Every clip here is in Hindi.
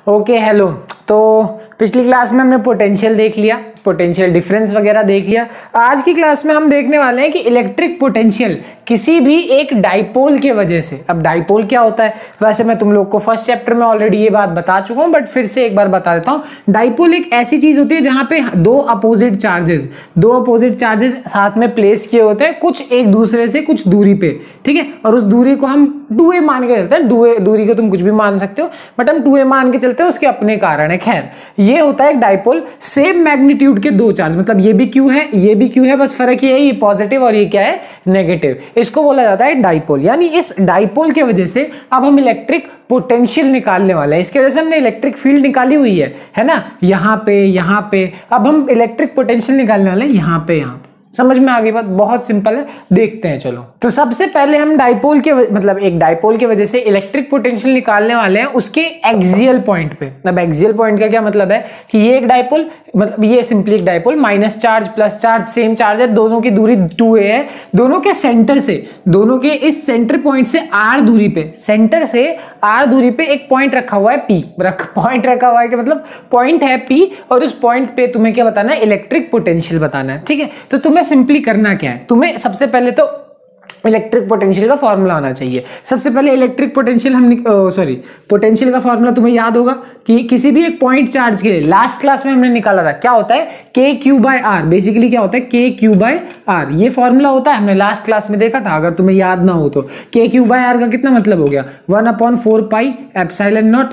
Okay hello. तो पिछली क्लास में हमने पोटेंशियल देख लिया, पोटेंशियल डिफरेंस वगैरह देख लिया। आज की क्लास में हम देखने वाले हैं कि इलेक्ट्रिक पोटेंशियल किसी भी एक डाइपोल के वजह से, अब डाइपोल क्या होता है वैसे मैं तुम लोग को फर्स्ट चैप्टर में ऑलरेडी ये बात बता चुका हूं, बट फिर से एक बार बता देता हूं। डाइपोल एक ऐसी चीज होती है जहां पे दो अपोजिट चार्जेस साथ में प्लेस किए होते हैं, कुछ एक दूसरे से कुछ दूरी पे, ठीक है। और उस दूरी को हम 2a मान के चलते हैं। दूरी को तुम कुछ भी मान सकते हो, बट हम 2a मान के चलते हैं, उसके अपने कारण है। खैर, ये होता है एक डाइपोल, सेम मैग्नीट्यूड के दो चार्ज, मतलब ये भी Q है, ये भी Q है, बस फर्क ये है ये पॉजिटिव और ये क्या है नेगेटिव। इसको बोला जाता है डाइपोल। यानी इस डाइपोल की वजह से अब हम इलेक्ट्रिक पोटेंशियल निकालने वाले हैं। इसके वजह से हमने इलेक्ट्रिक फील्ड निकाली हुई है ना, यहाँ पे। अब हम इलेक्ट्रिक पोटेंशियल निकालने वाले हैं यहाँ पे। समझ में आ गई बात? बहुत सिंपल है, देखते हैं चलो। तो सबसे पहले हम डाइपोल के मतलब एक डाइपोल की वजह से इलेक्ट्रिक पोटेंशियल निकालने वाले हैं उसके एक्सियल पॉइंट पे। अब एक्सियल पॉइंट का क्या मतलब है कि ये एक डाइपोल, मतलब ये सिंपली एक dipole, minus charge plus charge same charge है, दोनों की दूरी 2a है। दोनों के सेंटर से, दोनों के इस सेंटर पॉइंट से r दूरी पे, सेंटर से r दूरी पे एक पॉइंट रखा हुआ है p। पॉइंट रखा हुआ है कि मतलब पॉइंट है p, और उस पॉइंट पे तुम्हें क्या बताना है? इलेक्ट्रिक पोटेंशियल बताना है, ठीक है। तो तुम्हें सिंपली करना क्या है, तुम्हें सबसे पहले तो इलेक्ट्रिक पोटेंशियल का फॉर्मूला होना चाहिए। सबसे पहले इलेक्ट्रिक पोटेंशियल पोटेंशियल का फॉर्मूला तुम्हें याद होगा कि किसी भी एक पॉइंट चार्ज के लिए लास्ट क्लास में हमने निकाला था, क्या होता है? KQ/R। बेसिकली क्या होता है? KQ/R। ये फॉर्मूला होता है, हमने लास्ट क्लास में देखा था, अगर तुम्हें याद ना हो तो। KQ/R का कितना मतलब हो गया? 1/4πε0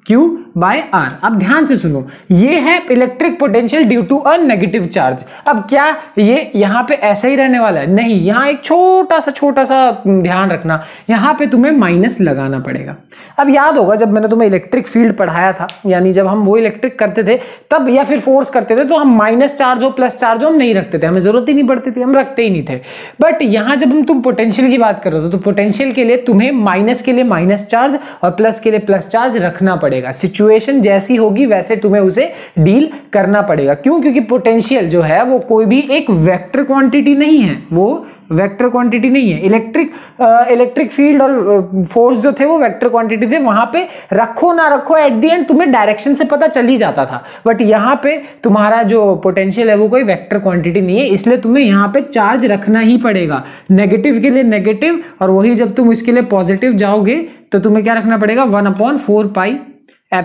Q/R। अब ध्यान से सुनो, ये है electric potential due to a negative charge. अब क्या ये यहां पे ऐसा ही रहने वाला है? नहीं, यहां एक छोटा सा ध्यान रखना, यहां पे तुम्हें माइनस लगाना पड़ेगा। अब याद होगा जब मैंने तुम्हें इलेक्ट्रिक फील्ड पढ़ाया था, यानी जब हम वो इलेक्ट्रिक करते थे तब, या फिर फोर्स करते थे, तो हम माइनस चार्ज हो प्लस चार्ज हो हम नहीं रखते थे, हमें जरूरत ही नहीं पड़ती थी, हम रखते ही नहीं थे। बट यहां जब तुम पोटेंशियल की बात कर रहे हो तो पोटेंशियल के लिए तुम्हें माइनस के लिए माइनस चार्ज और प्लस के लिए प्लस चार्ज रखना पड़ेगा। सिचुएशन जैसी होगी वैसे तुम्हें उसे डील करना पड़ेगा। क्यों? क्योंकि पोटेंशियल जो है वो कोई भी एक वेक्टर क्वांटिटी नहीं है, वो वेक्टर क्वांटिटी नहीं है। इलेक्ट्रिक फील्ड और फोर्स जो थे वो वेक्टर क्वांटिटी थे, वहां पे रखो ना रखो एट द एंड तुम्हें डायरेक्शन से पता चल ही जाता था। बट यहां पे तुम्हारा जो पोटेंशियल है वो कोई वेक्टर क्वांटिटी नहीं है, इसलिए तुम्हें यहां पे चार्ज रखना ही पड़ेगा। नेगेटिव के लिए नेगेटिव, और वही जब तुम इसके लिए पॉजिटिव जाओगे तो तुम्हें क्या रखना पड़ेगा? 1/4πε0 +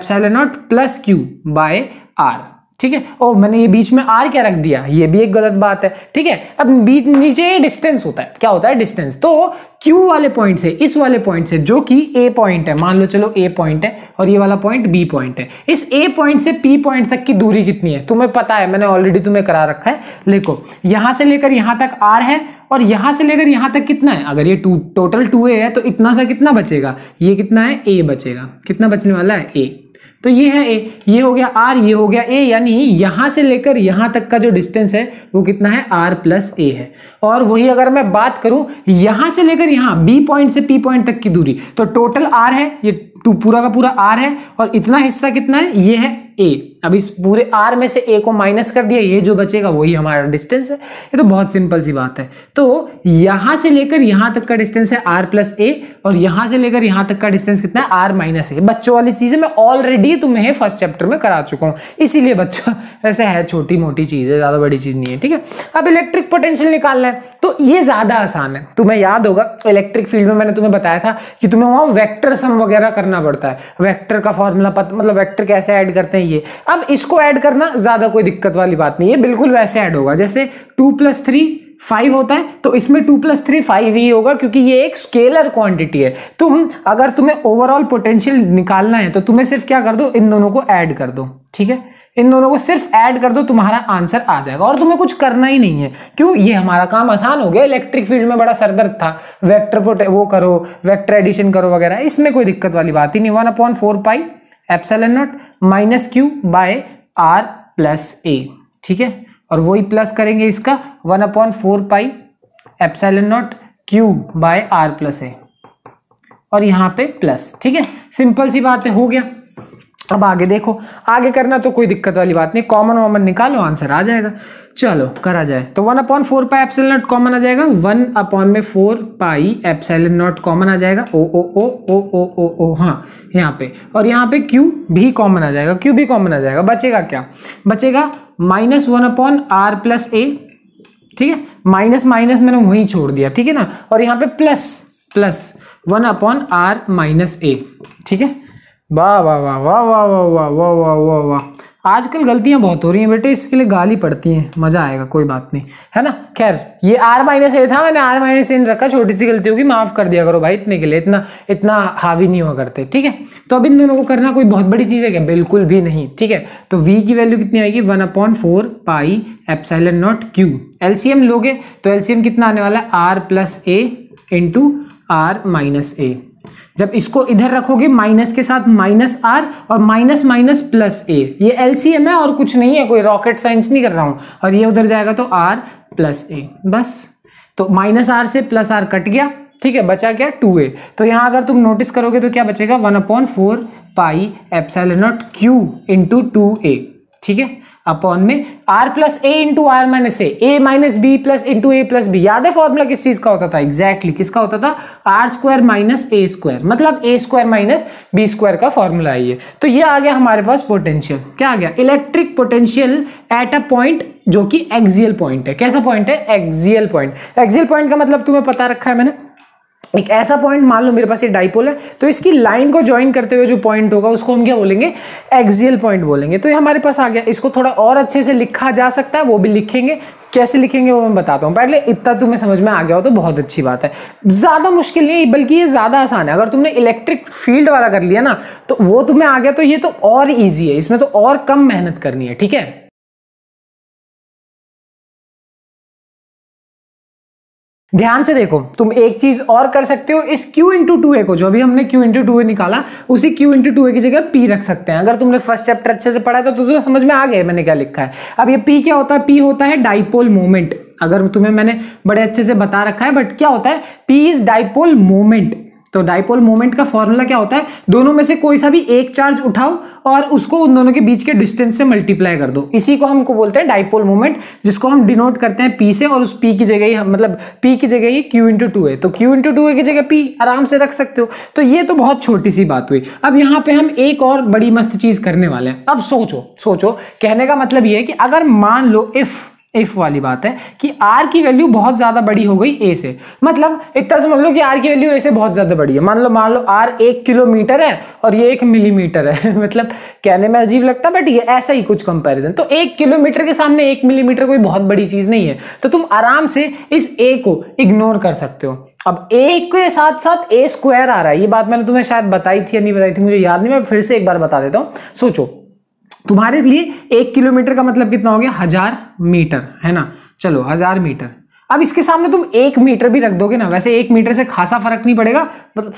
Q/R, ठीक है। ओ, मैंने ये बीच में R क्या रख दिया, ये भी एक गलत बात है, ठीक है। अब बीच नीचे डिस्टेंस होता है, क्या होता है? डिस्टेंस। तो Q वाले पॉइंट से इस वाले पॉइंट से, जो कि A पॉइंट है, मान लो चलो A पॉइंट है और ये वाला पॉइंट B पॉइंट है, इस A पॉइंट से P पॉइंट तक की दूरी कितनी है तुम्हें पता है, मैंने ऑलरेडी तुम्हें करा रखा है। देखो, यहां से लेकर यहां तक R है, और यहां से लेकर यहां तक कितना है? अगर ये टोटल 2a है तो इतना सा कितना बचेगा? ये कितना है? A बचेगा। कितना बचने वाला है? A। तो ये है A, ये हो गया R, ये हो गया A, यानी यहां से लेकर यहां तक का जो डिस्टेंस है वो कितना है? R + A है। और वही अगर मैं बात करूं यहां से लेकर यहां B पॉइंट से P पॉइंट तक की दूरी, तो टोटल R है, ये पूरा का पूरा R है, और इतना हिस्सा कितना है? ये है A। अब इस पूरे R में से A को माइनस कर दिया, ये जो बचेगा वही हमारा डिस्टेंस है। ये तो बहुत सिंपल सी बात है। तो यहां से लेकर यहां तक का डिस्टेंस है R + A, और यहां से लेकर यहां तक का डिस्टेंस कितना है? R - A। बच्चों वाली चीजें मैं ऑलरेडी तुम्हें फर्स्ट चैप्टर में करा चुका हूं, इसीलिए बच्चों ऐसे है, छोटी मोटी चीज है, ज्यादा बड़ी चीज नहीं है, ठीक है। अब इलेक्ट्रिक पोटेंशियल निकालना है तो ये ज्यादा आसान है। तुम्हें याद होगा इलेक्ट्रिक फील्ड में मैंने तुम्हें बताया था कि तुम्हें वहां वेक्टर सम वगैरह करना पड़ता है। वेक्टर का फॉर्मूला मतलब वेक्टर कैसे ऐड करते हैं ये। अब इसको ऐड करना ज्यादा कोई दिक्कत वाली बात नहीं है, बिल्कुल वैसे ऐड होगा जैसे 2 + 3 5 होता है, तो इसमें 2 + 3 5 ही होगा, क्योंकि ये एक स्केलर क्वांटिटी है। अगर तुम्हें ओवरऑल पोटेंशियल निकालना है तो तुम्हें सिर्फ क्या कर दो? इन दोनों को ऐड कर दो, ठीक है। इन दोनों को सिर्फ ऐड कर दो, तुम्हारा आंसर आ जाएगा, और तुम्हें कुछ करना ही नहीं है। क्यों? ये हमारा काम आसान हो गया। इलेक्ट्रिक फील्ड में बड़ा सरदर्द था, वो करो, वेक्टर एडिशन करो वगैरह, इसमें कोई दिक्कत वाली बात ही नहीं। 1/4πε0 - Q/R + A, ठीक है। और वही प्लस करेंगे इसका 1/4πε0 Q/R + A, और यहां पे प्लस, ठीक है। सिंपल सी बात है, हो गया। अब आगे देखो, आगे करना तो कोई दिक्कत वाली बात नहीं, कॉमन निकालो, आंसर आ जाएगा। चलो करा जाए तो 1/4 पाई एप्सिलॉन नॉट कॉमन आ जाएगा, 1/4 पाई एप्सिलॉन नॉट कॉमन आ जाएगा, ओ ओ ओ ओ ओ ओ ओ हाँ यहाँ पे, और यहाँ पे Q भी कॉमन आ जाएगा, Q भी कॉमन आ जाएगा। बचेगा क्या? बचेगा -1/r प्लस a, ठीक है, माइनस माइनस मैंने वहीं छोड़ दिया, ठीक है ना, और यहाँ पे प्लस 1/r माइनस a, ठीक है। वाह वाह वाह वाह वाह वाह वाह वाह वाह वाह वाह, आजकल गलतियां बहुत हो रही हैं बेटे, इसके लिए गाली पड़ती हैं, मजा आएगा, कोई बात नहीं, है ना। खैर ये r माइनस ए था, मैंने r माइनस ए रखा, छोटी सी गलती होगी, माफ कर दिया करो भाई, इतने के लिए इतना हावी नहीं हुआ करते, ठीक है। तो अब इन दोनों को करना कोई बहुत बड़ी चीज है क्या? बिल्कुल भी नहीं, ठीक है। तो v की वैल्यू कितनी आएगी? 1/4 pi epsilon not q। LCM लोगे तो एलसीएम कितना आने वाला है? r plus a into r minus a। जब इसको इधर रखोगे माइनस के साथ माइनस आर और माइनस माइनस प्लस ए, ये एलसीएम है और कुछ नहीं है, कोई रॉकेट साइंस नहीं कर रहा हूं, और ये उधर जाएगा तो आर प्लस ए, बस। तो माइनस आर से प्लस आर कट गया, ठीक है, बचा क्या? 2a। तो यहां अगर तुम नोटिस करोगे तो क्या बचेगा? 1/4 pi epsilon not q into 2a, ठीक है, अपॉन में r plus a into r minus a minus b plus into a plus b. याद है फॉर्मूला किस चीज का होता था? एग्जैक्टली किसका होता था? R square minus a square, मतलब a square minus b square का फॉर्मूला है ये। तो ये आ गया हमारे पास पोटेंशियल, क्या आ गया? Electric potential at a point जो कि एक्सियल पॉइंट है। कैसा पॉइंट है? Axial point. एक्सियल पॉइंट का मतलब तुम्हें पता रखा है मैंने, एक ऐसा पॉइंट, मान लो मेरे पास ये डाइपोल है, तो इसकी लाइन को ज्वाइन करते हुए जो पॉइंट होगा उसको हम क्या बोलेंगे? एक्सियल पॉइंट बोलेंगे। तो ये हमारे पास आ गया। इसको थोड़ा और अच्छे से लिखा जा सकता है, वो भी लिखेंगे। कैसे लिखेंगे वो मैं बताता हूँ, पहले इतना तुम्हें समझ में आ गया हो तो बहुत अच्छी बात है। ज्यादा मुश्किल नहीं, बल्कि ये ज्यादा आसान है। अगर तुमने इलेक्ट्रिक फील्ड वाला कर लिया ना तो वो तुम्हें आ गया, तो ये तो और ईजी है, इसमें तो और कम मेहनत करनी है, ठीक है। ध्यान से देखो, तुम एक चीज और कर सकते हो, इस q इंटू 2a को, जो अभी हमने q इंटू 2a निकाला, उसी q इंटू 2a की जगह p रख सकते हैं। अगर तुमने फर्स्ट चैप्टर अच्छे से पढ़ा है तो तुम्हें समझ में आ गया मैंने क्या लिखा है। अब ये p क्या होता है? p होता है डाइपोल मोमेंट। अगर तुम्हें मैंने बड़े अच्छे से बता रखा है, बट क्या होता है? p is dipole moment. तो डाइपोल मोमेंट का फॉर्मूला क्या होता है? दोनों में से कोई सा भी एक चार्ज उठाओ और उसको उन दोनों के बीच के डिस्टेंस से मल्टीप्लाई कर दो, इसी को हमको बोलते हैं डाइपोल मोमेंट, जिसको हम डिनोट करते हैं p से, और उस p की जगह ही मतलब p की जगह ही q इंटू 2a, तो q इंटू 2a की जगह p आराम से रख सकते हो। तो ये तो बहुत छोटी सी बात हुई। अब यहाँ पे हम एक और बड़ी मस्त चीज करने वाले हैं। अब सोचो, कहने का मतलब ये है कि अगर मान लो इफ वाली बात है कि r की वैल्यू बहुत ज्यादा बड़ी हो गई a से, मतलब इतना समझ लो कि r की वैल्यू a से बहुत ज्यादा बड़ी है। मान लो r 1 किलोमीटर है और ये 1 मिलीमीटर है मतलब कहने में अजीब लगता है, बट ये ऐसा ही कुछ कंपैरिजन। तो 1 किलोमीटर के सामने 1 मिलीमीटर कोई बहुत बड़ी चीज नहीं है, तो तुम आराम से इस a को इग्नोर कर सकते हो। अब a के साथ साथ a स्क्वायर आ रहा है, ये बात मैंने तुम्हें शायद बताई थी या नहीं बताई थी मुझे याद नहीं, मैं फिर से एक बार बता देता हूं। सोचो, तुम्हारे लिए 1 किलोमीटर का मतलब कितना हो गया? 1000 मीटर, है ना। चलो 1000 मीटर। अब इसके सामने तुम 1 मीटर भी रख दोगे ना, वैसे 1 मीटर से खासा फर्क नहीं पड़ेगा, मतलब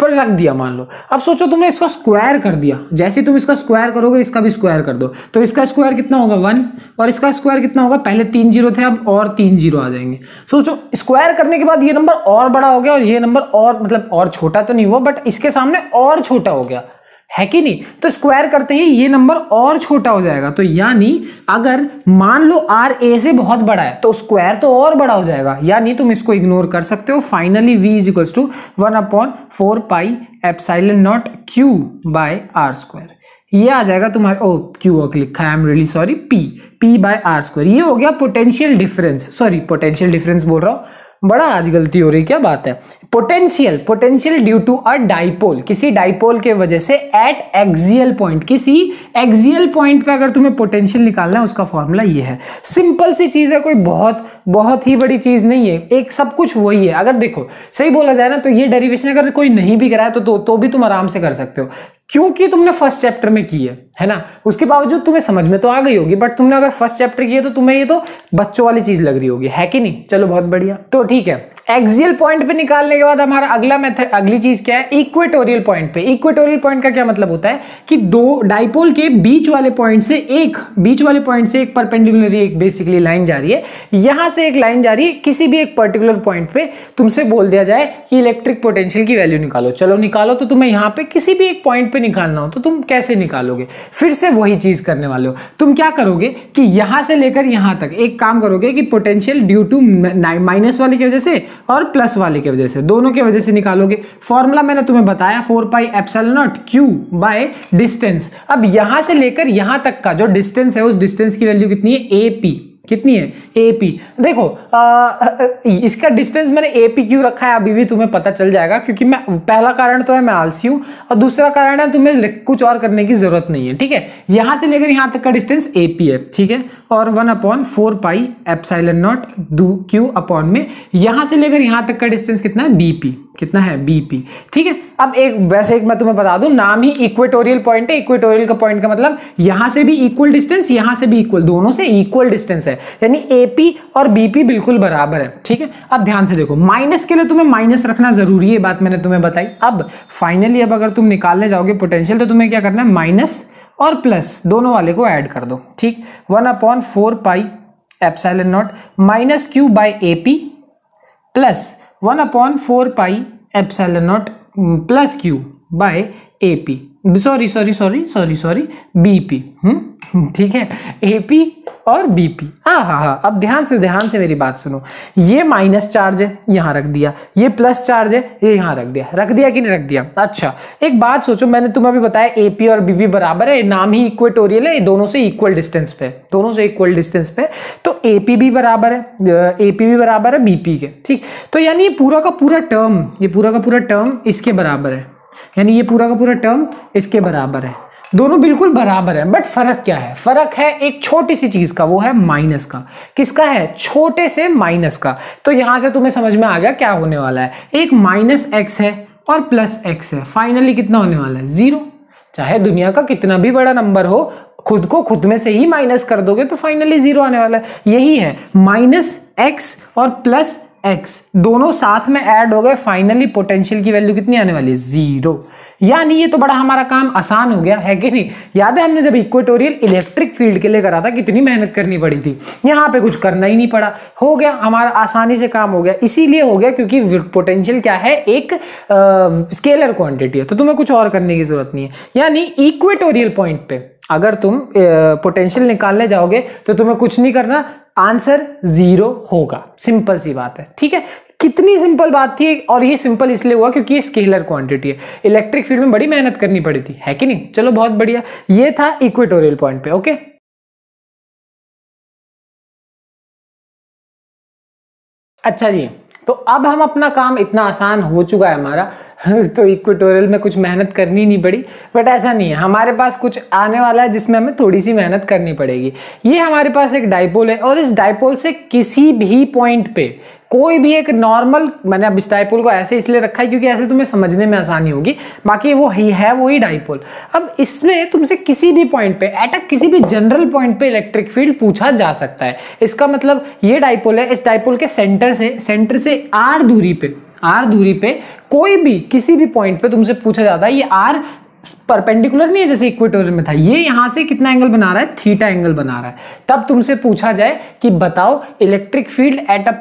पर रख दिया मान लो। अब सोचो तुमने इसका स्क्वायर कर दिया, जैसे तुम इसका स्क्वायर करोगे इसका भी स्क्वायर कर दो, तो इसका स्क्वायर कितना होगा? 1, और इसका स्क्वायर कितना होगा? पहले 3 जीरो थे, अब और 3 जीरो आ जाएंगे। सोचो स्क्वायर करने के बाद ये नंबर और बड़ा हो गया और ये नंबर और, मतलब और छोटा तो नहीं हुआ, बट इसके सामने और छोटा हो गया, है कि नहीं। तो स्क्वायर करते ही ये नंबर और छोटा हो जाएगा। तो यानी अगर मान लो r a से बहुत बड़ा है तो स्क्वायर तो और बड़ा हो जाएगा, यानी तुम इसको इग्नोर कर सकते हो। Finally v is equals to 1/4 pi epsilon not q by r square. ये आ जाएगा तुम्हारे, ओ क्यू लिखा है, I am really sorry, p by r square. ये हो गया potential difference, sorry potential difference बोल रहा हूं, बड़ा आज गलती हो रही, क्या बात है। Potential due to a dipole, किसी डाइपोल के वजह से एट एक्सियल पॉइंट, किसी एक्सियल पॉइंट पे अगर तुम्हें पोटेंशियल निकालना है उसका फॉर्मूला ये है। सिंपल सी चीज है, कोई बहुत ही बड़ी चीज नहीं है, एक सब कुछ वही है। अगर देखो सही बोला जाए ना तो ये डेरिवेशन अगर कोई नहीं भी कराया तो भी तुम आराम से कर सकते हो, क्योंकि तुमने फर्स्ट चैप्टर में की है ना। उसके बावजूद तुम्हें समझ में तो आ गई होगी, बट तुमने अगर फर्स्ट चैप्टर की है तो तुम्हें ये तो बच्चों वाली चीज लग रही होगी, है कि नहीं। चलो बहुत बढ़िया। तो ठीक है, एक्सियल पॉइंट पे निकालने के बाद हमारा अगला मेथड, अगली चीज क्या है? इक्वेटोरियल पॉइंट पे। इक्वेटोरियल पॉइंट का क्या मतलब होता है कि दो डाइपोल के बीच वाले पॉइंट से एक परपेंडिकुलर एक बेसिकली लाइन जा रही है, यहां से एक लाइन जा रही है, किसी भी एक पर्टिकुलर पॉइंट पे तुमसे बोल दिया जाए कि इलेक्ट्रिक पोटेंशियल की वैल्यू निकालो। चलो निकालो, तो तुम्हें यहां पे किसी भी एक पॉइंट पे निकालना हो तो तुम कैसे निकालोगे? फिर से वही चीज करने वाले हो। तुम क्या करोगे कि यहां से लेकर यहां तक एक काम करोगे कि पोटेंशियल ड्यू टू माइनस वाले की वजह से और प्लस वाले की वजह से, दोनों की वजह से निकालोगे। फॉर्मूला मैंने तुम्हें बताया 4 पाई epsilon not q by distance. अब यहां से लेकर यहां तक का जो डिस्टेंस है उस डिस्टेंस की वैल्यू कितनी है? एपी। कितनी है? एपी। देखो इसका डिस्टेंस मैंने एपी क्यों रखा है अभी भी तुम्हें पता चल जाएगा, क्योंकि मैं पहला कारण तो है मैं आलसी हूं और दूसरा कारण है तुम्हें कुछ और करने की जरूरत नहीं है। ठीक है, यहां से लेकर यहां तक का डिस्टेंस एपी है। ठीक है, और 1/4 pi epsilon not Q upon में यहां से लेकर यहां तक का डिस्टेंस कितना है? बीपी। कितना है? बीपी। ठीक है, अब वैसे एक मैं तुम्हें बता दूं, नाम ही इक्वेटोरियल पॉइंट है। इक्वेटोरियल का पॉइंट का मतलब यहां से भी इक्वल डिस्टेंस, यहां से भी इक्वल, दोनों से इक्वल डिस्टेंस है, यानी एपी और बीपी बिल्कुल बराबर है। ठीक है, अब ध्यान से देखो, माइनस के लिए तुम्हें माइनस रखना जरूरी है, बात मैंने तुम्हें बताई। अब फाइनली अब अगर तुम निकालने जाओगे पोटेंशियल तो तुम्हें क्या करना है? माइनस और प्लस दोनों वाले को ऐड कर दो। ठीक, 1/4 pi epsilon not minus Q by AP plus 1/4 pi epsilon not plus q by AP, sorry BP. ठीक है, एपी और बीपी। हाँ, अब ध्यान से मेरी बात सुनो। ये माइनस चार्ज है, यहां रख दिया, ये प्लस चार्ज है, ये यहां रख दिया कि नहीं रख दिया? अच्छा, एक बात सोचो, मैंने तुम्हें अभी बताया एपी और बीपी बराबर है, नाम ही इक्वेटोरियल है, दोनों से इक्वल डिस्टेंस पे, तो एपी भी बराबर है बीपी के। ठीक, तो यानी ये पूरा का पूरा टर्म इसके बराबर है, यानी ये पूरा का पूरा टर्म इसके बराबर है, दोनों बिल्कुल बराबर है। बट फर्क क्या है? फर्क है एक छोटी सी चीज का, वो है माइनस का। किसका है? छोटे से माइनस का। तो यहां से तुम्हें समझ में आ गया क्या होने वाला है। एक माइनस एक्स है और प्लस एक्स है, फाइनली कितना होने वाला है? 0। चाहे दुनिया का कितना भी बड़ा नंबर हो, खुद को खुद में से ही माइनस कर दोगे तो फाइनली 0 आने वाला है। यही है, माइनस एक्स और प्लस एक्स दोनों साथ में ऐड हो गए, फाइनली पोटेंशियल की वैल्यू कितनी आने वाली है? 0। यानी ये तो बड़ा हमारा काम आसान हो गया है कि नहीं? याद है हमने जब इक्वेटोरियल इलेक्ट्रिक फील्ड के लिए करा था कितनी मेहनत करनी पड़ी थी, यहाँ पे कुछ करना ही नहीं पड़ा, हो गया हमारा, आसानी से काम हो गया। इसीलिए हो गया क्योंकि पोटेंशियल क्या है? एक स्केलर क्वांटिटी है, तो तुम्हें कुछ और करने की जरूरत नहीं है। यानी इक्वेटोरियल पॉइंट पे अगर तुम पोटेंशियल निकालने जाओगे तो तुम्हें कुछ नहीं करना, आंसर 0 होगा। सिंपल सी बात है। ठीक है, कितनी सिंपल बात थी, और ये सिंपल इसलिए हुआ क्योंकि ये स्केलर क्वांटिटी है। इलेक्ट्रिक फील्ड में बड़ी मेहनत करनी पड़ी थी, है कि नहीं? चलो बहुत बढ़िया, ये था इक्वेटोरियल पॉइंट पे। ओके, अच्छा जी, तो अब हम अपना काम इतना आसान हो चुका है हमारा तो इक्वेटोरियल में कुछ मेहनत करनी नहीं पड़ी, बट ऐसा नहीं है, हमारे पास कुछ आने वाला है जिसमें हमें थोड़ी सी मेहनत करनी पड़ेगी। ये हमारे पास एक डाइपोल है और इस डाइपोल से किसी भी पॉइंट पे कोई भी एक नॉर्मल, मैंने अब इस डाइपोल को ऐसे इसलिए रखा है क्योंकि ऐसे तुम्हें समझने में आसानी होगी, बाकी वो ही है वही डाइपोल। अब इसमें तुमसे किसी भी पॉइंट पे किसी भी जनरल पॉइंट पे इलेक्ट्रिक फील्ड पूछा जा सकता है। इसका मतलब ये डाइपोल है, इस डाइपोल के सेंटर से r दूरी पे कोई भी किसी भी पॉइंट पे तुमसे पूछा जाता है, ये r परपेंडिकुलर नहीं है जैसे इक्वेटोरियल में था, ये यहां से कितना एंगल बना रहा है? थीटा एंगल बना रहा है। तब तुमसे पूछा जाए कि बताओ electric field at a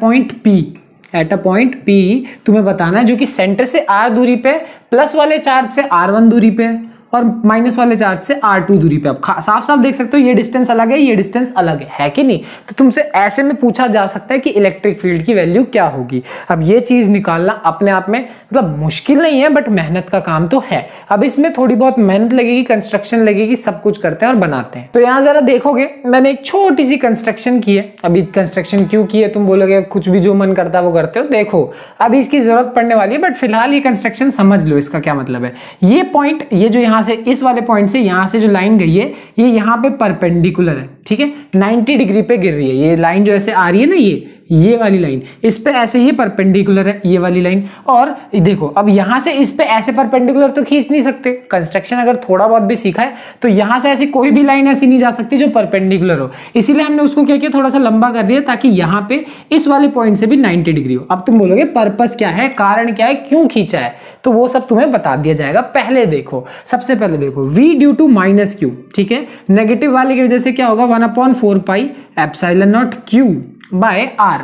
point P तुम्हें बताना है जो कि सेंटर से r दूरी पे, प्लस वाले चार्ज से r1 दूरी पे और माइनस वाले चार्ज से r2 दूरी पे। अब साफ साफ देख सकते हो ये डिस्टेंस अलग है, ये डिस्टेंस अलग है कि नहीं? तो तुमसे ऐसे में पूछा जा सकता है कि इलेक्ट्रिक फील्ड की वैल्यू क्या होगी। अब ये चीज निकालना अपने आप में मतलब मुश्किल नहीं है, बट मेहनत का काम तो है। अब इसमें थोड़ी बहुत मेहनत लगेगी, कंस्ट्रक्शन लगेगी, सब कुछ करते हैं और बनाते हैं। तो यहाँ जरा देखोगे मैंने एक छोटी सी कंस्ट्रक्शन की है। अभी कंस्ट्रक्शन क्यों की है तुम बोलोगे, कुछ भी जो मन करता है वो करते हो। देखो अभी इसकी जरूरत पड़ने वाली है, बट फिलहाल ये कंस्ट्रक्शन समझ लो इसका क्या मतलब है। ये पॉइंट, ये जो यहाँ से इस वाले पॉइंट से यहाँ से जो लाइन गई है ये यहाँ पे परपेंडिकुलर है, ठीक है, 90 डिग्री पे गिर रही है। ये लाइन जो ऐसे आ रही है ना, ये वाली लाइन इस पे ऐसे ही परपेंडिकुलर है, ये वाली लाइन। और देखो अब यहाँ से इस पे ऐसे परपेंडिकुलर तो खींच नहीं सकते, कंस्ट्रक्शन अगर थोड़ा बहुत भी सीखा है तो यहाँ से ऐसी कोई भी लाइन ऐसी नहीं जा सकती जो परपेंडिकुलर हो। इसीलिए हमने उसको क्या किया, थोड़ा सा लंबा कर दिया ताकि यहाँ पे इस वाले पॉइंट से भी 90 डिग्री हो। अब तुम बोलोगे पर्पस क्या है, कारण क्या है, क्यों खींचा है, तो वो सब तुम्हें बता दिया जाएगा। पहले देखो सबसे सबसे पहले देखो v due to minus q, ठीक है, नेगेटिव वाले की वजह से क्या होगा 1/4 pi epsilon not q by r,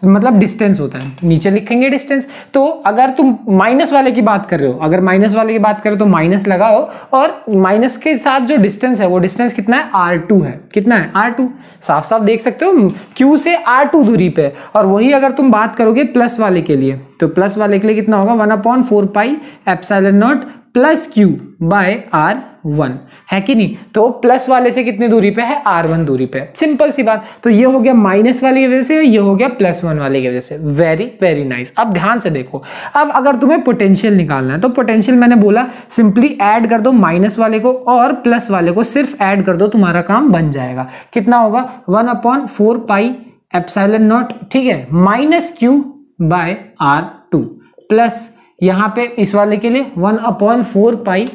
मतलब डिस्टेंस होता है, नीचे लिखेंगे डिस्टेंस। तो अगर तुम माइनस वाले की बात कर रहे हो, अगर माइनस वाले की बात करो तो माइनस लगाओ, और माइनस के साथ जो डिस्टेंस है वो डिस्टेंस कितना है, R2 है। कितना है, R2। साफ साफ देख सकते हो Q से R2 दूरी पे। और वही अगर तुम बात करोगे प्लस वाले के लिए, तो प्लस वाले के लिए कितना होगा 1/4 pi epsilon not plus q by R1, है कि नहीं। तो प्लस वाले से कितनी दूरी पे है, R1 दूरी पे। सिंपल सी बात। तो ये हो गया माइनस वाले की वजह से, ये हो गया +1 वाले की वजह से। Very very nice. अब ध्यान से देखो, अब अगर तुम्हें पोटेंशियल निकालना है तो पोटेंशियल मैंने बोला सिंपली ऐड कर दो माइनस वाले को और प्लस वाले को, सिर्फ ऐड कर दो, तुम्हारा काम बन जाएगा। कितना होगा 1/4 पाई एप्सिलॉन नॉट, ठीक है, minus Q by R2 plus यहां पे इस वाले के लिए 1/4 pi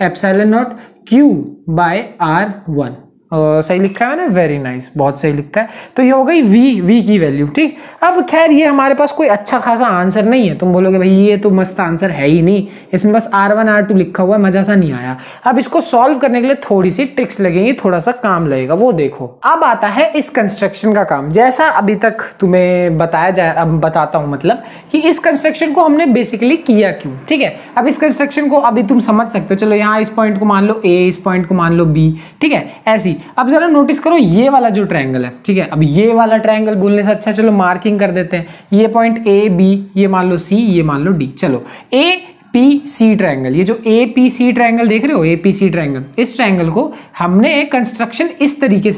epsilon not q by R1। सही लिखा है ना, वेरी नाइस, बहुत सही लिखा है। तो ये हो गई v की वैल्यू, ठीक। अब खैर ये हमारे पास कोई अच्छा खासा आंसर नहीं है। तुम बोलोगे भाई ये तो मस्त आंसर है ही नहीं, इसमें बस R1 R2 लिखा हुआ है, मजा सा नहीं आया। अब इसको सॉल्व करने के लिए थोड़ी सी ट्रिक्स लगेंगी, थोड़ा सा काम लगेगा, वो देखो। अब आता है इस कंस्ट्रक्शन का काम। जैसा अभी तक तुम्हें बताया जाए, अब बताता हूं, मतलब कि इस कंस्ट्रक्शन को हमने बेसिकली किया क्यों, ठीक है। अब इस कंस्ट्रक्शन को अभी तुम समझ सकते हो। चलो यहाँ इस पॉइंट को मान लो A, इस पॉइंट को मान लो B, ठीक है, ऐसी। अब जरा नोटिस करो ये वाला जो ट्रायंगल है, ठीक है, अब ये वाला ट्रायंगल बोलने से अच्छा चलो मार्किंग कर देते हैं। ये पॉइंट A B, ये मान लो C, ये मान लो D। चलो APC ट्रायंगल, ये जो APC ट्रायंगल देख रहे हो, APC ट्रायंगल, इस ट्रायंगल को हमने कंस्ट्रक्शन इस तरीके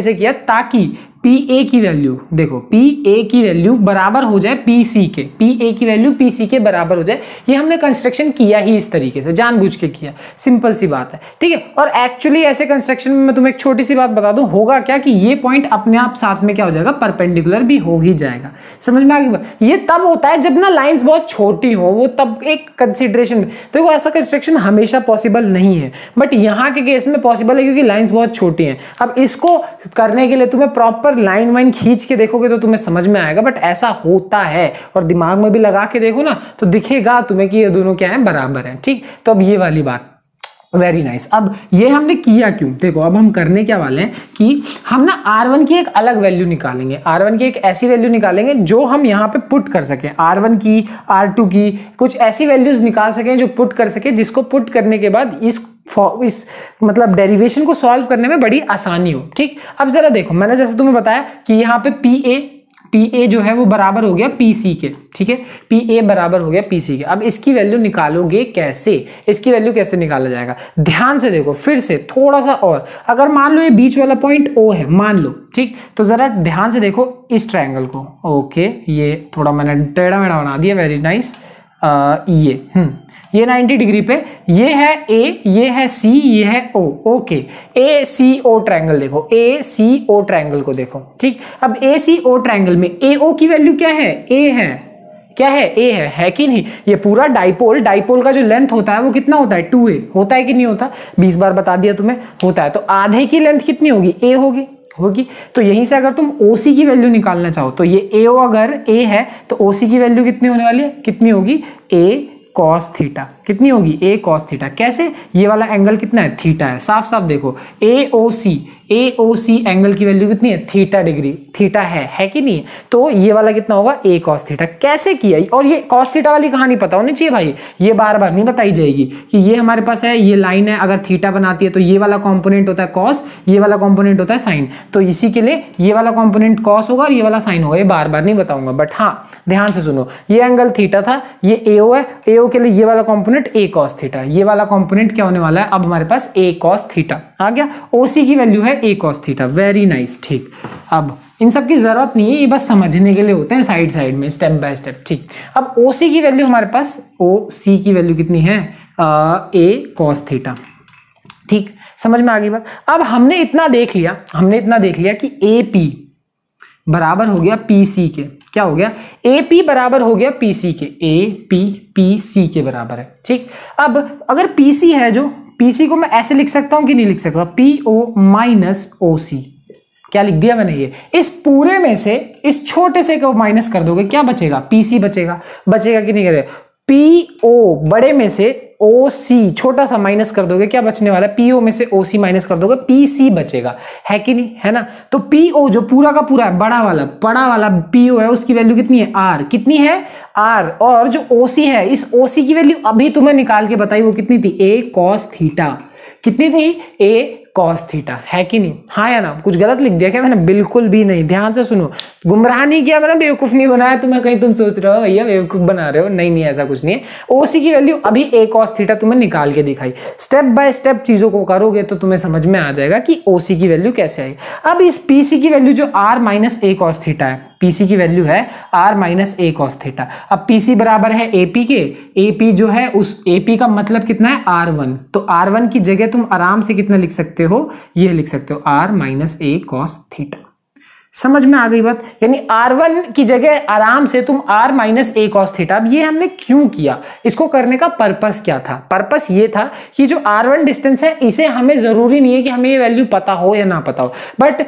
से किया ताकि PA की वैल्यू, देखो PA की वैल्यू बराबर हो जाए PC के, PA की वैल्यू PC के बराबर हो जाए। ये हमने कंस्ट्रक्शन किया ही इस तरीके से, जानबूझ के किया, सिंपल सी बात है, ठीक है। और एक्चुअली ऐसे कंस्ट्रक्शन में मैं तुम्हें एक छोटी सी बात बता दूं, होगा क्या कि ये पॉइंट अपने आप साथ में क्या हो जाएगा, परपेंडिकुलर भी हो ही जाएगा। समझ में आ गई। ये तब होता है जब ना लाइंस बहुत छोटी हो, वो तब एक कंसिडरेशन। देखो ऐसा कंस्ट्रक्शन हमेशा पॉसिबल नहीं है, बट यहाँ के केस में पॉसिबल है क्योंकि लाइंस बहुत छोटी हैं। अब इसको करने के लिए तुम्हें प्रॉपर लाइन वाइन खींच के देखोगे तो तुम्हें समझ में आएगा, बट ऐसा होता है। और दिमाग में भी लगा के देखो ना तो दिखेगा तुम्हें कि ये दोनों क्या है, बराबर है, ठीक। तो अब ये वाली बात, वेरी नाइस। अब ये हमने किया क्यों, देखो अब हम करने क्या वाले हैं कि हम ना R1 की एक अलग वैल्यू निकालेंगे, R1 की एक ऐसी वैल्यू निकालेंगे जो हम यहाँ पे पुट कर सकें। R1 की, R2 की, कुछ ऐसी वैल्यूज निकाल सकें जो पुट कर सके, जिसको पुट करने के बाद इस मतलब डेरिवेशन को सॉल्व करने में बड़ी आसानी हो, ठीक। अब जरा देखो, मैंने जैसे तुम्हें बताया कि यहाँ पे PA जो है वो बराबर हो गया PC के, ठीक है, PA बराबर हो गया PC के। अब इसकी वैल्यू निकालोगे कैसे, इसकी वैल्यू कैसे निकाला जाएगा, ध्यान से देखो फिर से थोड़ा सा। और अगर मान लो ये बीच वाला पॉइंट O है, मान लो, ठीक, तो जरा ध्यान से देखो इस ट्रायंगल को। ओके, ये थोड़ा मैंने टेढ़ा मेढ़ा बना दिया, वेरी नाइस। ये 90 डिग्री पे, ये है A, ये है C, ये है O। ओके, ACO ट्रायंगल देखो, ACO ट्रायंगल को देखो, ठीक। अब ACO ट्रायंगल में AO की वैल्यू क्या है, A है, क्या है, A है कि नहीं। ये पूरा डाइपोल का जो लेंथ होता है वो कितना होता है, 2A होता है कि नहीं होता, 20 बार बता दिया तुम्हें, होता है। तो आधे की लेंथ कितनी होगी, A होगी। तो यहीं से अगर तुम OC की वैल्यू निकालना चाहो तो ये AO अगर A है तो OC की वैल्यू कितनी होने वाली है, कितनी होगी, A cos थीटा। कितनी होगी, A cos थीटा। कैसे, ये वाला एंगल कितना है, थीटा है। साफ साफ देखो AOC एंगल की वैल्यू कितनी है, थीटा डिग्री, थीटा है कि नहीं। तो ये वाला कितना होगा, A cos थीटा। कैसे किया, और ये cos थीटा वाली कहानी पता होनी चाहिए भाई, ये बार बार नहीं बताई जाएगी कि ये हमारे पास है, ये लाइन है, अगर थीटा बनाती है तो ये वाला कंपोनेंट होता है cos, ये वाला कंपोनेंट होता है sin। तो इसी के लिए ये वाला कंपोनेंट cos होगा और ये वाला sin होगा। ये बार बार नहीं बताऊंगा, बट हाँ ध्यान से सुनो, ये एंगल थीटा था, ये AO है, AO के लिए ये वाला कंपोनेंट A cos थीटा, ये वाला कंपोनेंट क्या होने वाला है, अब हमारे पास A cos थीटा आ गया। OC की वैल्यू है A cos theta, very nice, ठीक। अब इन सब की जरूरत नहीं है, ये बस समझने के लिए होते हैं साइड में, स्टेप बाय स्टेप, ठीक। अब OC की वैल्यू हमारे पास, OC की वैल्यू कितनी है, A cos थीटा, ठीक। समझ में आ गई बात। अब हमने इतना देख लिया कि AP बराबर हो गया PC के, क्या हो गया, AP बराबर हो गया PC के, AP PC के बराबर है, ठीक। अब अगर PC है, जो PC को मैं ऐसे लिख सकता हूं कि नहीं लिख सकता, PO माइनस OC। क्या लिख दिया मैंने, ये इस पूरे में से इस छोटे से को माइनस कर दोगे, क्या बचेगा, PC बचेगा कि नहीं करेगा, पीओ बड़े में से ओसी छोटा सा माइनस कर दोगे, क्या बचने वाला है? पीओ में से ओसी माइनस कर दोगे, पीसी बचेगा, है कि नहीं? है ना? तो पीओ जो पूरा का पूरा है, बड़ा वाला पीओ है, उसकी वैल्यू कितनी है? आर। कितनी है? आर। और जो ओसी है, इस ओसी की वैल्यू अभी तुम्हें निकाल के बताई, वो कितनी थी? ए कॉस थीटा। कितनी थी? ए कॉस थीटा, है कि नहीं? हाँ या ना? कुछ गलत लिख दिया क्या मैंने? बिल्कुल भी नहीं, ध्यान से सुनो। गुमराह नहीं किया मैंने, बेवकूफ नहीं बनाया तुम्हें। कहीं तुम सोच रहे हो भैया बेवकूफ बना रहे हो, नहीं ऐसा कुछ नहीं है। ओसी की वैल्यू अभी ए कॉस थीटा तुम्हें निकाल के दिखाई। स्टेप बाय स्टेप चीजों को करोगे तो तुम्हें समझ में आ जाएगा कि ओसी की वैल्यू कैसे आई। अब इस पीसी की वैल्यू जो r minus a cos theta है, पीसी की वैल्यू है r minus a cos theta. अब पीसी बराबर है एपी के, एपी जो है उस एपी का मतलब कितना है? R1। तो R1 की जगह तुम आराम से कितना लिख सकते हो? ये लिख सकते हो r minus a cos theta. समझ में आ गई बात? यानी R1 की जगह आराम से तुम R minus a cos theta. अब ये हमने क्यों किया? इसको करने का पर्पस क्या था? पर्पस ये था कि जो R1 डिस्टेंस है, इसे हमें जरूरी नहीं है कि हमें ये वैल्यू पता हो या ना पता हो, बट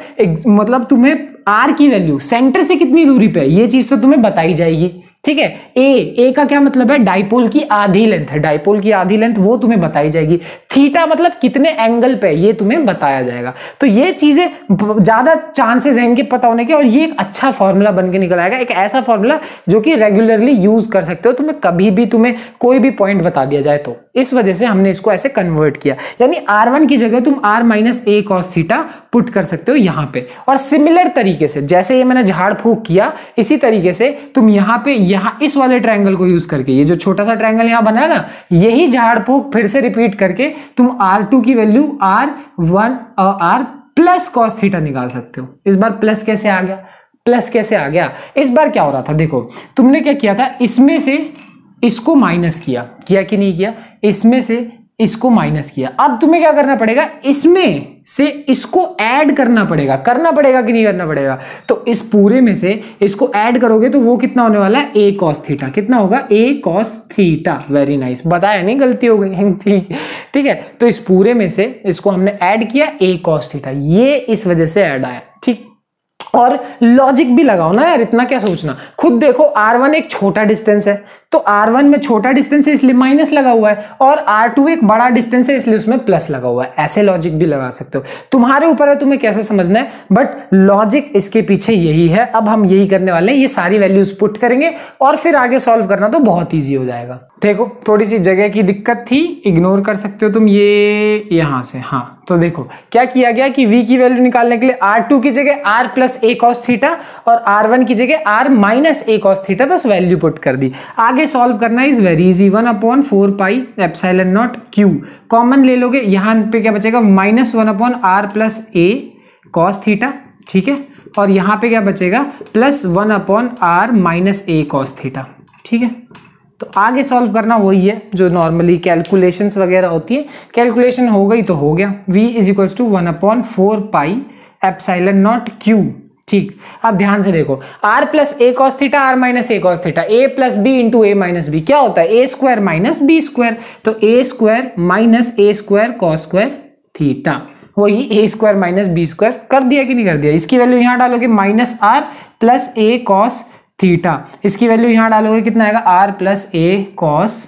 मतलब तुम्हें R की वैल्यू सेंटर से कितनी दूरी पे है ये चीज तो तुम्हें बताई जाएगी। ठीक है? ए का क्या मतलब है? डाइपोल की आधी लेंथ है, डाइपोल की आधी लेंथ वो तुम्हें बताई जाएगी। थीटा मतलब कितने एंगल पे, ये तुम्हें बताया जाएगा। तो ये चीजें ज्यादा चांसेस हैं इनके पता होने के, और ये एक अच्छा फॉर्मूला बन के निकल आएगा, एक ऐसा फॉर्मूला जो कि रेगुलरली यूज कर सकते हो तुम्हें, कभी भी तुम्हें कोई भी पॉइंट बता दिया जाए तो। इस वजह से हमने इसको ऐसे कन्वर्ट किया, यानी R1 की जगह तुम R minus a cos theta put कर सकते हो यहां पे। और सिमिलर तरीके से जैसे ये मैंने झाड़ फूक किया, इसी तरीके से तुम यहां पे यहां इस वाले ट्रायंगल को यूज करके, ये जो छोटा सा ट्रायंगल यहां बना है ना, यही झाड़ फूक फिर से रिपीट करके तुम R2 की वैल्यू R1 और R प्लस कॉस थीटा निकाल सकते हो। इस बार प्लस कैसे आ गया? प्लस कैसे आ गया? इस बार क्या हो रहा था देखो, तुमने क्या किया था, इसमें से इसको माइनस किया कि नहीं किया? इसमें से इसको माइनस किया। अब तुम्हें क्या करना पड़ेगा? इसमें से इसको ऐड करना पड़ेगा कि नहीं करना पड़ेगा? तो इस पूरे में से इसको ऐड करोगे तो वो कितना होने वाला है? ए कॉस थीटा। कितना होगा? ए कॉस थीटा। वेरी नाइस, बताया नहीं, गलती हो गई। ठीक है, तो इस पूरे में से इसको हमने ऐड किया ए कॉस थीटा, ये इस वजह से ऐड आया। ठीक, और लॉजिक भी लगाओ ना यार, इतना क्या सोचना। खुद देखो R1 एक छोटा डिस्टेंस है, तो R1 में छोटा डिस्टेंस है इसलिए माइनस लगा हुआ है, और R2 एक बड़ा डिस्टेंस है इसलिए उसमें प्लस लगा हुआ है। ऐसे लॉजिक भी लगा सकते हो, तुम्हारे ऊपर है तुम्हें कैसे समझना है, बट लॉजिक इसके पीछे यही है। अब हम यही करने वाले हैं, ये सारी वैल्यूज पुट करेंगे और फिर आगे सॉल्व करना तो बहुत ईजी हो जाएगा। देखो थोड़ी सी जगह की दिक्कत थी, इग्नोर कर सकते हो तुम ये यहां से। हाँ, तो देखो क्या किया गया कि v की वैल्यू निकालने के लिए R2 की जगह R plus a cos theta और R1 की जगह R minus a cos theta बस वैल्यू पुट कर दी। आगे सॉल्व करना is very easy, 1/4 pi epsilon not Q common ले लोगे, यहां पे क्या बचेगा? -1/r plus a cos theta. ठीक है, और यहां पे क्या बचेगा? +1/r minus a cos theta. ठीक है, तो आगे सॉल्व करना वही है जो नॉर्मली कैलकुलेशंस वगैरह होती है, कैलकुलेशन हो गई तो हो गया। v is equal to 1/4 pi epsilon not q. ठीक, अब ध्यान से देखो, r plus a cos theta, r minus a cos theta, a plus b into a minus b, क्या होता है? a square minus b square, तो a square minus a square cos square theta, वही a square minus b square. कर दिया कि नहीं कर दिया? इसकी वैल्यू यहां डालोगे -r plus a cos theta, इसकी वैल्यू यहां डालोगे कितना आएगा? r plus a cos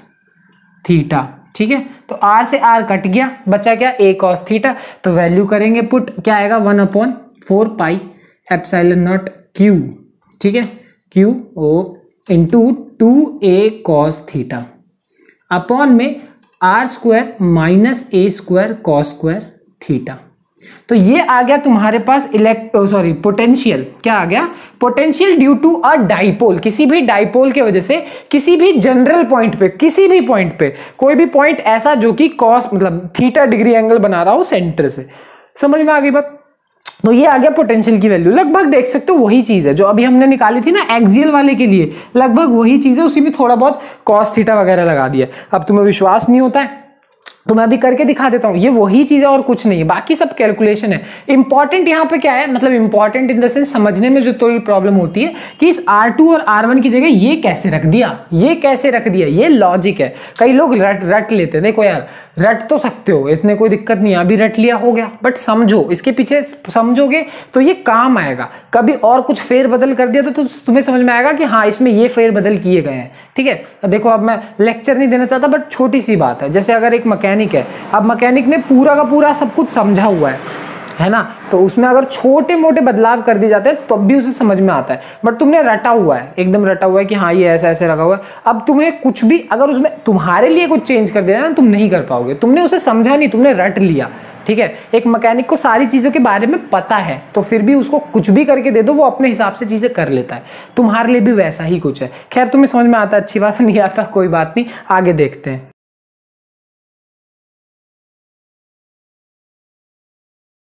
theta. ठीक है, तो r से r कट गया, बचा क्या? a cos theta. तो वैल्यू करेंगे पुट, क्या आएगा? 1/4 पाई एप्सिलॉन नॉट क्यू। ठीक है, q o into 2a cos theta upon में r square minus a square cos square theta. तो ये आ गया तुम्हारे पास पोटेंशियल। क्या आ गया? Potential due to a dipole. किसी भी डाइपोल के वजह से किसी भी जनरल पॉइंट पे, किसी भी पॉइंट पे, कोई भी पॉइंट ऐसा जो कि कॉस मतलब थीटा डिग्री एंगल बना रहा हो सेंटर से। समझ में आ गई बात? तो ये आ गया पोटेंशियल की वैल्यू। लगभग देख सकते हो वही चीज है जो अभी हमने निकाली थी ना एक्सियल वाले के लिए, लगभग वही चीज है, उसी में थोड़ा बहुत कॉस थीटा वगैरह लगा दिया। अब तुम्हें विश्वास नहीं होता है तो मैं अभी करके दिखा देता हूं, ये वही चीज है और कुछ नहीं है, बाकी सब कैलकुलेशन है। इंपॉर्टेंट यहाँ पे क्या है, मतलब इंपॉर्टेंट इन द सेंस समझने में जो थोड़ी प्रॉब्लम होती है कि इस R2 और R1 की जगह ये कैसे रख दिया, ये कैसे रख दिया, ये लॉजिक है। कई लोग रट लेते हैं, देखो यार रट तो सकते हो, इतने कोई दिक्कत नहीं है, अभी रट लिया हो गया, बट समझो इसके पीछे समझोगे तो ये काम आएगा। कभी और कुछ फेर बदल कर दिया तो तुम्हें समझ में आएगा कि हाँ इसमें ये फेर बदल किए गए हैं, ठीक है। देखो अब मैं लेक्चर नहीं देना चाहता, बट छोटी सी बात है, जैसे अगर एक मैकेनिक है, अब मैकेनिक ने पूरा का पूरा सब कुछ समझा हुआ है ना, तो उसमें अगर छोटे मोटे बदलाव कर दिए जाते हैं तब भी उसे समझ में आता है। बट तुमने रटा हुआ है, एकदम रटा हुआ है कि हाँ ये ऐसा ऐसे रखा हुआ है, अब तुम्हें कुछ भी अगर उसमें तुम्हारे लिए कुछ चेंज कर देना ना, तुम नहीं कर पाओगे, तुमने उसे समझा नहीं, तुमने रट लिया, ठीक है। एक मैकेनिक को सारी चीजों के बारे में पता है, तो फिर भी उसको कुछ भी करके दे दो, वो अपने हिसाब से चीजें कर लेता है। तुम्हारे लिए भी वैसा ही कुछ है। खैर तुम्हें समझ में आता है, अच्छी बात, नहीं आता कोई बात नहीं, आगे देखते हैं।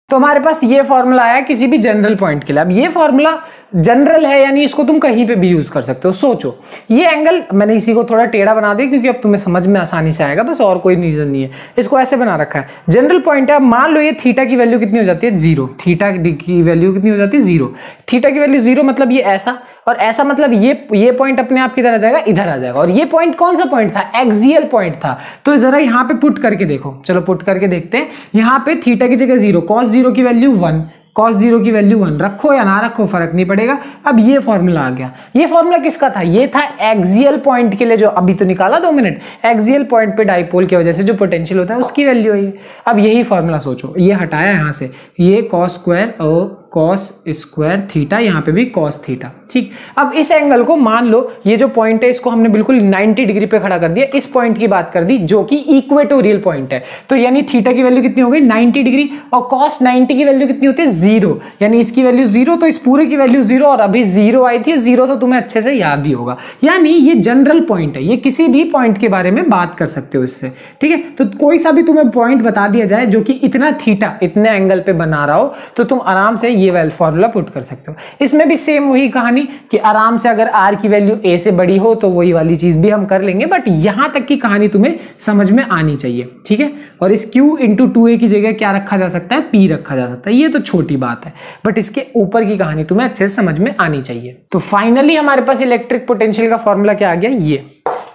तो हमारे पास ये फॉर्मूला आया किसी भी जनरल पॉइंट के लिए। अब ये फॉर्मूला जनरल है, यानी इसको तुम कहीं पे भी यूज कर सकते हो। सोचो ये एंगल, मैंने इसी को थोड़ा टेढ़ा बना दिया क्योंकि अब तुम्हें समझ में आसानी से आएगा, बस और कोई रीजन नहीं है। इसको ऐसे बना रखा है, जनरल पॉइंट है। मान लो ये थीटा की वैल्यू कितनी हो जाती है, 0। थीटा की वैल्यू कितनी हो जाती है, 0। थीटा की वैल्यू 0 मतलब ये ऐसा, और ऐसा मतलब ये पॉइंट अपने आप किधर आ जाएगा, इधर आ जाएगा। और ये पॉइंट कौन सा पॉइंट था, एक्सियल पॉइंट था। तो जरा यहाँ पे पुट करके देखो, चलो पुट करके देखते हैं। यहाँ पे थीटा की जगह 0, कॉस 0 की वैल्यू 1, cos 0 की वैल्यू 1, रखो या ना रखो फर्क नहीं पड़ेगा। अब ये फॉर्मूला आ गया। ये फॉर्मूला किसका था, ये था एक्सियल पॉइंट के लिए, जो अभी तो निकाला 2 मिनट, एक्सियल पॉइंट पे डाइपोल की वजह से जो पोटेंशियल होता है उसकी वैल्यू है ये। अब यही फॉर्मूला सोचो, ये हटाया यहां से, ये cos स्क्वायर और cos स्क्वायर थीटा, यहाँ पे भी cos थीटा, ठीक। अब इस एंगल को मान लो, ये जो पॉइंट है इसको हमने बिल्कुल 90 डिग्री पे खड़ा कर दिया, इस पॉइंट की बात कर दी जो कि इक्वेटोरियल पॉइंट है। तो यानी थीटा की वैल्यू कितनी हो गई, 90 डिग्री, और cos 90 की वैल्यू कितनी होती है, 0, यानी इसकी वैल्यू 0, तो इस पूरे की वैल्यू 0, और अभी 0 आई थी, 0 तो तुम्हें अच्छे से याद ही होगा। यानी ये जनरल पॉइंट है, ये किसी भी पॉइंट के बारे में बात कर सकते हो इससे, ठीक है। तो कोई सा भी तुम्हें पॉइंट बता दिया जाए जो कि इतना थीटा, इतने एंगल पे बना रहा हो, तो तुम आराम से ये फॉर्मूला पुट कर सकते हो। इसमें भी सेम वही कहानी कि आराम से अगर r की वैल्यू a से बड़ी हो तो वही वाली चीज भी हम कर लेंगे, बट यहां तक की कहानी तुम्हें समझ में आनी चाहिए, ठीक है। और इस q इंटू 2a की जगह क्या रखा जा सकता है, p रखा जा सकता है। ये तो छोटी बात है, बट इसके ऊपर की कहानी तुम्हें अच्छे से समझ में आनी चाहिए। तो फाइनली हमारे पास इलेक्ट्रिक पोटेंशियल का फॉर्मूला क्या आ गया, ये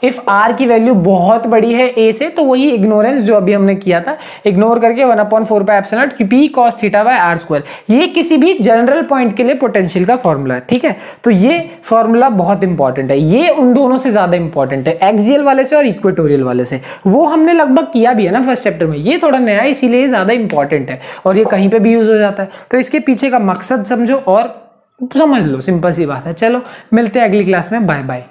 इफ r की वैल्यू बहुत बड़ी है a से, तो वही इग्नोरेंस जो अभी हमने किया था, इग्नोर करके 1/4 p cos theta by r square, ये किसी भी जनरल पॉइंट के लिए पोटेंशियल का फॉर्मूला है, ठीक है। तो ये फॉर्मूला बहुत इंपॉर्टेंट है, ये उन दोनों से ज्यादा इंपॉर्टेंट है, एक्सियल वाले से और इक्वेटोरियल वाले से। वो हमने लगभग किया भी है ना फर्स्ट चैप्टर में, ये थोड़ा नया है इसीलिए ज्यादा इंपॉर्टेंट है, और ये कहीं पे भी यूज हो जाता है। तो इसके पीछे का मकसद समझो और समझ लो, सिंपल सी बात है। चलो मिलते हैं अगली क्लास में, बाय बाय।